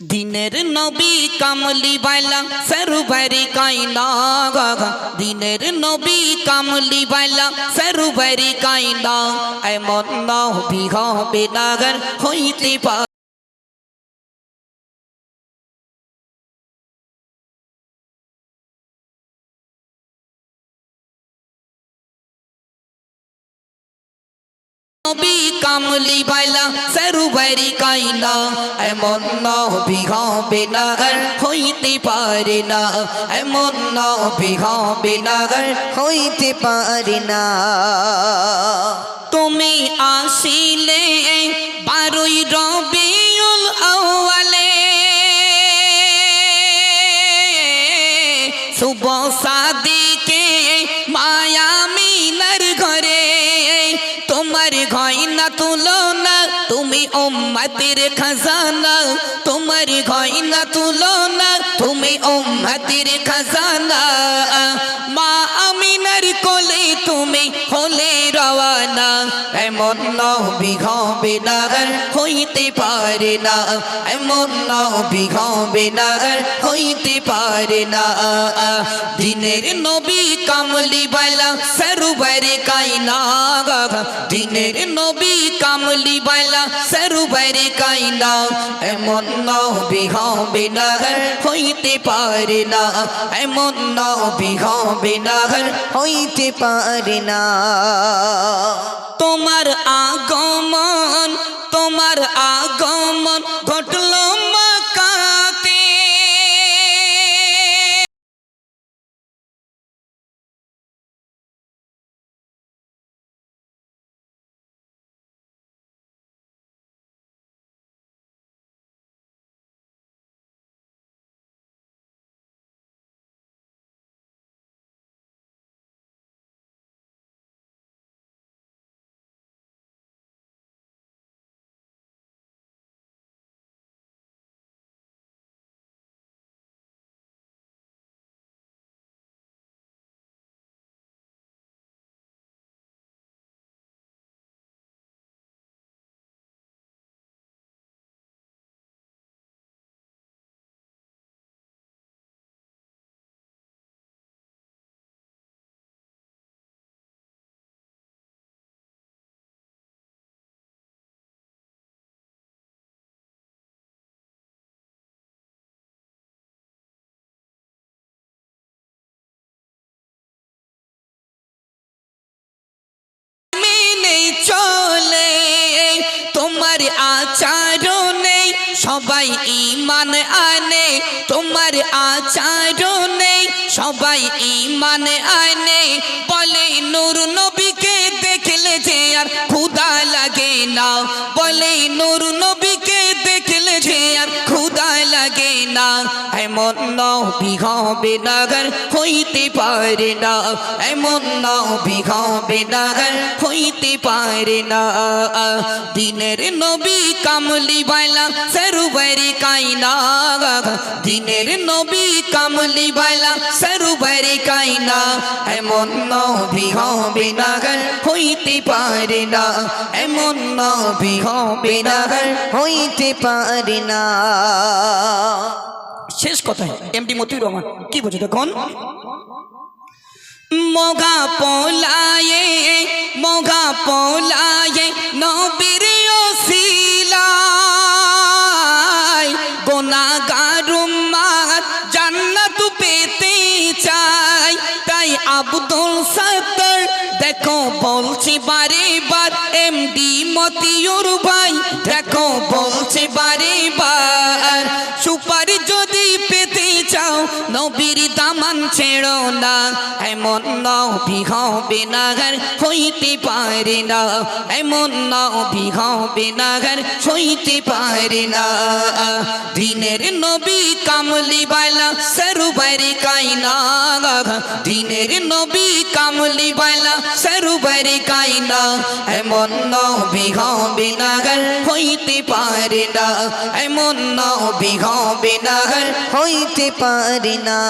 দিনের নবী কামলি বাইলা সরুবারি কাইনা দিনের নবী কামলি বাইলা সরুবারি কাইনা এমন নবী হবে নাগর হইতে পারে নবী কামলি বাইলা সরুবারি কাইনা এমন নবী হবে নাগর হইতে পারে না এমন নবী হবে নাগর হইতে পারে না। তুমি আসিলে 12ই রবিউল আউয়ালে শুভ সাদিকে মায়া মিনার ঘরে তোমার গয়না তুলনা তুমি উম্মতের খাজানা তোমার গয়না তুলনা তুমি উম্মতের খাজানা মা আমিনার কোলে তুমি হলে রওয়ানা এমন নবী হবে নাগর হইতে পারে না এমন নবী হবে নাগর হইতে পারে না দিনের নবী কামলি বাইলা সরুবারি কাইনা দিনের নবী কামলি বাইলা সরুবারি কাইনা এমন নবী হবে নাগর হইতে পারে না এমন নবী হবে নাগর হইতে পারে না। তোমার আগমন ঘটল মক্কাতে চলে তোমার আচরণে সবাই ঈমান আনে তোমার আচরণে সবাই ঈমান আনে বলে নূর নবীকে দেখলে যে আর ক্ষুধা লাগে না বলে নূর নবীকে দেখলে যে আর ক্ষুধা লাগে না এমন নবী হবে নাগর হইতে পারে না এমন নবী হবে নাগর হইতে পারে না দিনের নবী কামলি বাইলা সরুবারি কাইনা দিনের নবী কামলি বাইলা সরুবারি কাইনা এমন নবী হবে নাগর হইতে পারে না এমন নবী হবে নাগর হইতে পারে না। শেষ কথা এমডি মতিউর রহমান কি বলছে দেখুন মোগা পোলায়ে নবীর ওসিলায় গুনাহগার উম্মত জান্নাত পেতে চায় তাই আব্দুল সত্তার দেখো বলছি বারে বার এমডি মতিউর ভাই দেখো বলছি বারে বার সুপার যদি পেতে চাও নবীর দামান ছেড়ো না এমন নবী হবে নাগর হইতে পারে না এমন নবী হবে নাগর হইতে পারে না দিনের নবী কামলি বাইলা সরুবারি কাইনা দিনের নবী কামলি বাইলা সরুবারি কাইনা এমন নবী হবে নাগর হইতে পারে না এমন নবী হবে নাগর হইতে পারে না।